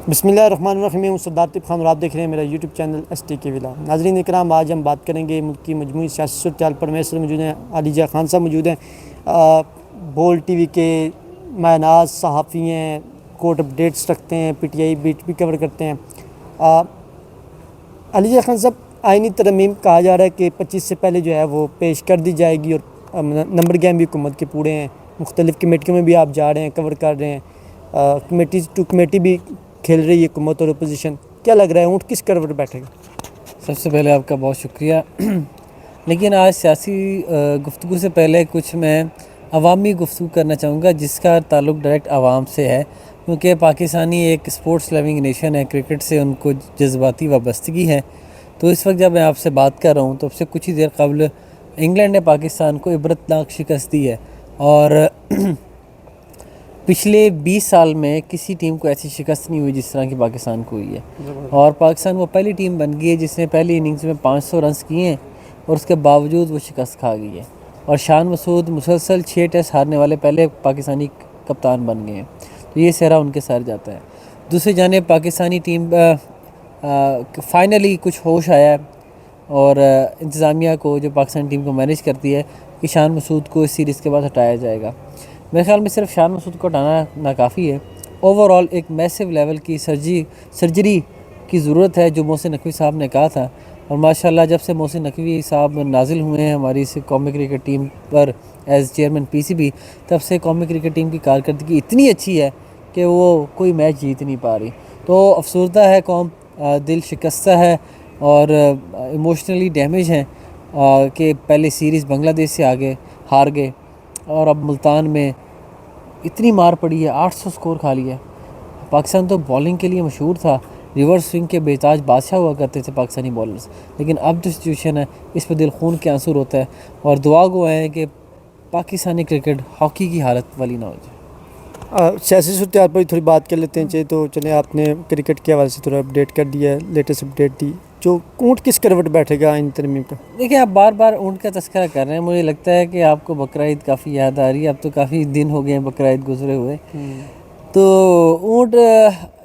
بسم اللہ الرحمن الرحیم، میں سردار طیب خان اور آپ دیکھ رہے ہیں میرا یوٹیوب چینل ایس ٹی کے ولا۔ ناظرین اکرام، آج ہم بات کریں گے ملک کی مجموعی سیاسی صورتحال پر۔ میرے ساتھ موجود ہیں علیجہ خان صاحب موجود ہیں، بول ٹی وی کے ماہ ناز صحافی ہیں، کورٹ اپڈیٹس رکھتے ہیں، پی ٹی آئی بیٹ بھی کور کرتے ہیں۔ علیجہ خان صاحب، آئینی ترمیم کہا جا رہا ہے کہ 25 سے پہلے جو ہے وہ پیش کر دی جائے گی، اور نمبر گیم بھی حکومت کے پورے ہیں، مختلف کمیٹیوں میں بھی آپ جا رہے ہیں، کور کر رہے ہیں، کمیٹی ٹو کمیٹی بھی کھیل رہی ہے حکومت اور اپوزیشن۔ کیا لگ رہا ہے اونٹ کس کروٹ بیٹھے گا؟ سب سے پہلے آپ کا بہت شکریہ۔ لیکن آج سیاسی گفتگو سے پہلے کچھ میں عوامی گفتگو کرنا چاہوں گا، جس کا تعلق ڈائریکٹ عوام سے ہے، کیونکہ پاکستانی ایک اسپورٹس لوننگ نیشن ہے، کرکٹ سے ان کو جذباتی وابستگی ہے۔ تو اس وقت جب میں آپ سے بات کر رہا ہوں تو اب سے کچھ ہی دیر قبل انگلینڈ نے پاکستان کو عبرتناک شکست دی ہے، اور پچھلے 20 سال میں کسی ٹیم کو ایسی شکست نہیں ہوئی جس طرح کی پاکستان کو ہوئی ہے۔ اور پاکستان وہ پہلی ٹیم بن گئی ہے جس نے پہلی اننگز میں 500 رنز کیے ہیں، اور اس کے باوجود وہ شکست کھا گئی ہے۔ اور شان مسعود مسلسل 6 ٹیسٹ ہارنے والے پہلے پاکستانی کپتان بن گئے ہیں، تو یہ سہرا ان کے سر جاتا ہے۔ دوسری جانب پاکستانی ٹیم فائنلی کچھ ہوش آیا ہے، اور انتظامیہ کو، جو پاکستانی ٹیم کو مینیج کرتی ہے، کہ شان مسعود کو اس سیریز کے بعد ہٹایا جائے گا۔ میرے خیال میں صرف شان مسعود کو ہٹانا ناکافی ہے، اوور آل ایک میسو لیول کی سرجری کی ضرورت ہے، جو محسن نقوی صاحب نے کہا تھا۔ اور ماشاءاللہ جب سے محسن نقوی صاحب نازل ہوئے ہیں ہماری اس قومی کرکٹ ٹیم پر as chairman P C B, تب سے قومی کرکٹ ٹیم کی کارکردگی اتنی اچھی ہے کہ وہ کوئی میچ جیت نہیں پا رہی۔ تو افسردہ ہے قوم، دل شکستہ ہے، اور ایموشنلی ڈیمیج ہیں، کہ پہلے سیریز بنگلہ دیش سے آگے ہار گئے، اور اب ملتان میں اتنی مار پڑی ہے، 800 سکور کھا لیا ہے۔ پاکستان تو بولنگ کے لیے مشہور تھا، ریورس سوئنگ کے بیتاج بادشاہ ہوا کرتے تھے پاکستانی بولرز، لیکن اب جو سچویشن ہے اس پہ دل خون کے آنسو ہوتا ہے، اور دعا گو ہیں کہ پاکستانی کرکٹ ہاکی کی حالت والی نہ ہو جائے۔ سیاسی صورتحال پر تھوڑی بات کر لیتے ہیں، چاہیے تو چلیں، آپ نے کرکٹ کے حوالے سے تھوڑا اپڈیٹ کر دیا ہے، لیٹسٹ اپڈیٹ دی، جو اونٹ کس کروٹ بیٹھے گا آئینی ترمیم پر؟ دیکھیں، آپ بار بار اونٹ کا تذکرہ کر رہے ہیں، مجھے لگتا ہے کہ آپ کو بقرعید کافی یاد آ رہی ہے، اب تو کافی دن ہو گئے ہیں بقرعید گزرے ہوئے۔ تو اونٹ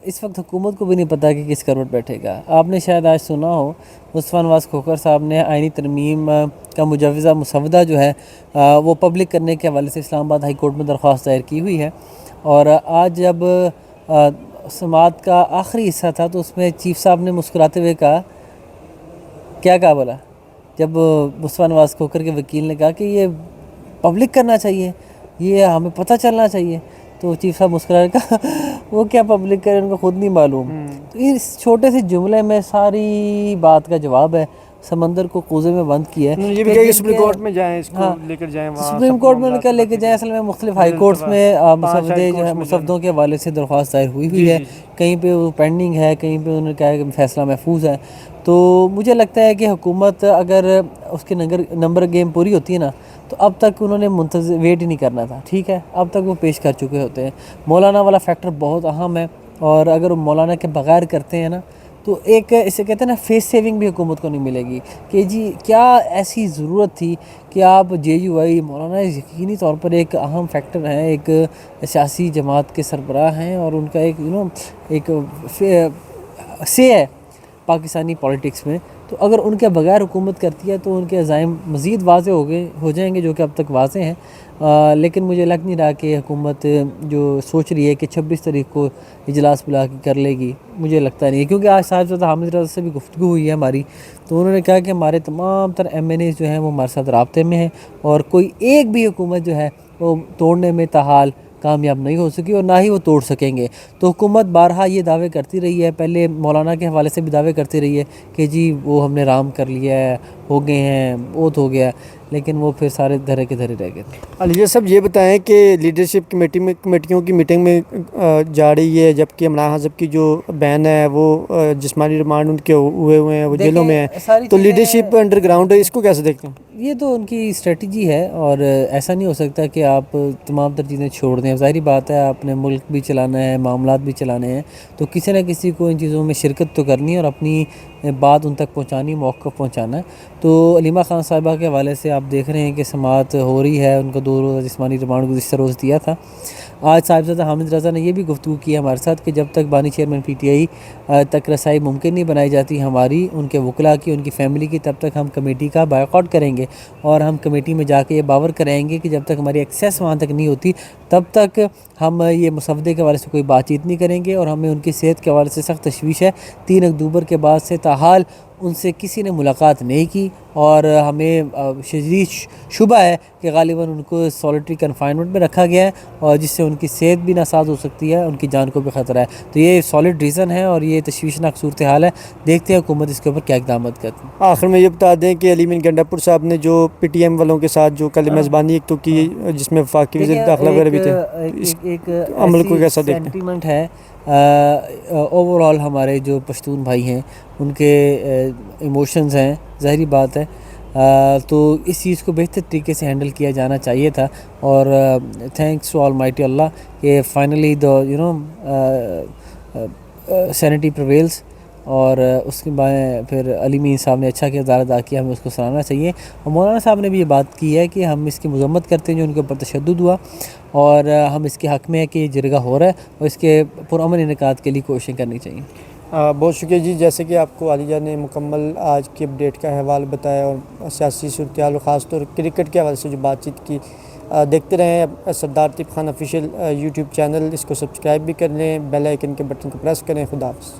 اس وقت حکومت کو بھی نہیں پتہ کہ کس کروٹ بیٹھے گا۔ آپ نے شاید آج سنا ہو، مصطفیٰ نواز کھوکھر صاحب نے آئینی ترمیم کا مجوزہ مسودہ جو ہے وہ پبلک کرنے کے حوالے سے اسلام آباد ہائی کورٹ میں درخواست دائر کی ہوئی ہے۔ اور آج جب سماعت کا آخری حصہ تھا تو اس میں چیف صاحب نے مسکراتے ہوئے کہا، کیا کہا بولا، جب مصطفیٰ نواز کھوکھر کے وکیل نے کہا کہ یہ پبلک کرنا چاہیے، یہ ہمیں پتہ چلنا چاہیے، تو چیف صاحب مسکرا کہا وہ کیا پبلک کرے، ان کو خود نہیں معلوم۔ تو اس چھوٹے سے جملے میں ساری بات کا جواب ہے، سمندر کو کوزے میں بند کیا ہے۔ یہ بھی کہ سپریم کورٹ میں جائیں، اس کو لے کر جائیں، وہاں سپریم کورٹ میں لے کے جائیں، اصل میں مختلف ہائی کورٹس میں مسودے جو ہے مسودوں کے حوالے سے درخواست دائر ہوئی ہے، کہیں پہ وہ پینڈنگ ہے، کہیں پہ انہوں نے کہا ہے کہ فیصلہ محفوظ ہے۔ تو مجھے لگتا ہے کہ حکومت اگر اس کے نمبر گیم پوری ہوتی ہے نا، تو اب تک انہوں نے ویٹ ہی نہیں کرنا تھا، ٹھیک ہے، اب تک وہ پیش کر چکے ہوتے ہیں۔ مولانا والا فیکٹر بہت اہم ہے، اور اگر وہ مولانا کے بغیر کرتے ہیں نا، تو ایک اسے کہتے ہیں نا فیس سیونگ بھی حکومت کو نہیں ملے گی، کہ جی کیا ایسی ضرورت تھی کہ آپ جے یو آئی مولانا یقینی طور پر ایک اہم فیکٹر ہیں، ایک سیاسی جماعت کے سربراہ ہیں، اور ان کا ایک ایک سے ہے پاکستانی پولیٹکس میں، تو اگر ان کے بغیر حکومت کرتی ہے تو ان کے عزائم مزید واضح ہو جائیں گے، جو کہ اب تک واضح ہیں۔ لیکن مجھے لگ نہیں رہا کہ حکومت جو سوچ رہی ہے کہ 26 تاریخ کو اجلاس بلا کے کر لے گی، مجھے لگتا نہیں ہے، کیونکہ آج صاحبزادہ حامد رضا سے بھی گفتگو ہوئی ہے ہماری، تو انہوں نے کہا کہ ہمارے تمام تر ایم این ایز جو ہیں وہ ہمارے ساتھ رابطے میں ہیں، اور کوئی ایک بھی حکومت جو ہے وہ توڑنے میں تاحال کامیاب نہیں ہو سکی، اور نہ ہی وہ توڑ سکیں گے۔ تو حکومت بارہا یہ دعوے کرتی رہی ہے، پہلے مولانا کے حوالے سے بھی دعوے کرتی رہی ہے کہ جی وہ ہم نے رام کر لیا ہے، ہو گئے ہیں، اوت ہو گیا، لیکن وہ پھر سارے دھرے کے دھرے رہ گئے تھے۔ علیجہ صاحب، یہ بتائیں کہ لیڈرشپ کمیٹیوں کی میٹنگ میں جا رہی ہے، جبکہ عمران حزب کی جو بین ہے وہ جسمانی ریمانڈ ان کے ہوئے ہیں، وہ جیلوں میں ہیں، تو لیڈرشپ انڈر گراؤنڈ ہے، اس کو کیسے دیکھتے ہیں؟ یہ تو ان کی اسٹریٹجی ہے، اور ایسا نہیں ہو سکتا کہ آپ تمام تر چیزیں چھوڑ دیں۔ ظاہری بات ہے، آپ نے ملک بھی چلانا ہے، معاملات بھی چلانے ہیں، تو کسی نہ کسی کو ان چیزوں میں شرکت تو کرنی ہے، اور اپنی بات ان تک پہنچانی، موقف پہنچانا ہے۔ تو علیمہ خان صاحبہ کے حوالے سے آپ دیکھ رہے ہیں کہ سماعت ہو رہی ہے، ان کو 2 روزہ جسمانی ریمانڈ گزشتہ روز دیا تھا۔ آج صاحبزادہ حامد رضا نے یہ بھی گفتگو کی ہے ہمارے ساتھ کہ جب تک بانی چیئرمین پی ٹی آئی تک رسائی ممکن نہیں بنائی جاتی ہماری، ان کے وکلاء کی، ان کی فیملی کی، تب تک ہم کمیٹی کا بائیکاٹ کریں گے، اور ہم کمیٹی میں جا کے یہ باور کرائیں گے کہ جب تک ہماری ایکسیس وہاں تک نہیں ہوتی تب تک ہم یہ مسودے کے حوالے سے کوئی بات چیت نہیں کریں گے، اور ہمیں ان کی صحت کے حوالے سے سخت تشویش ہے۔ 3 اکتوبر کے بعد سے تاحال ان سے کسی نے ملاقات نہیں کی، اور ہمیں شدید شبہ ہے کہ غالباً ان کو سولیٹری کنفائنمنٹ میں رکھا گیا ہے، اور جس سے ان کی صحت بھی ناساز ہو سکتی ہے، ان کی جان کو بھی خطرہ ہے۔ تو یہ سالڈ ریزن ہے اور یہ تشویشناک صورتحال ہے، دیکھتے ہیں حکومت اس کے اوپر کیا اقدامات کرتی ہے۔ آخر میں یہ بتا دیں کہ علی مین گنڈا پور صاحب نے جو پی ٹی ایم والوں کے ساتھ جو کل میزبانی ایک تو کی، جس میں وفاقی وزیر داخلہ وغیرہ بھی تھے، ایک عمل کو کیسا دیکھتے ہیں؟ سینٹیمنٹ ہے اوور آل ہمارے جو پشتون بھائی ہیں ان کے ایموشنز ہیں، ظاہری بات ہے، تو اس چیز کو بہتر طریقے سے ہینڈل کیا جانا چاہیے تھا، اور تھینکس ٹو آل مائٹی اللہ کہ فائنلی سینٹی پریویلز، اور اس کے بعد پھر علی مین صاحب نے اچھا کردار ادا کیا، ہمیں اس کو سراہنا چاہیے، اور مولانا صاحب نے بھی یہ بات کی ہے کہ ہم اس کی مذمت کرتے ہیں جو ان کے اوپر تشدد ہوا، اور ہم اس کے حق میں ہے کہ یہ جرگہ ہو رہا ہے اور اس کے پرامن انعقاد کے لیے کوششیں کرنی چاہیے۔ بہت شکریہ جی، جیسے کہ آپ کو عالیہ نے مکمل آج کی اپڈیٹ کا احوال بتایا، اور سیاسی صورتحال اور خاص طور کرکٹ کے حوالے سے جو بات چیت کی، دیکھتے رہیں سردار طیب خان آفیشیل یوٹیوب چینل، اس کو سبسکرائب بھی کر لیں، بیل آئیکن کے بٹن کو پریس کریں۔ خدا حافظ۔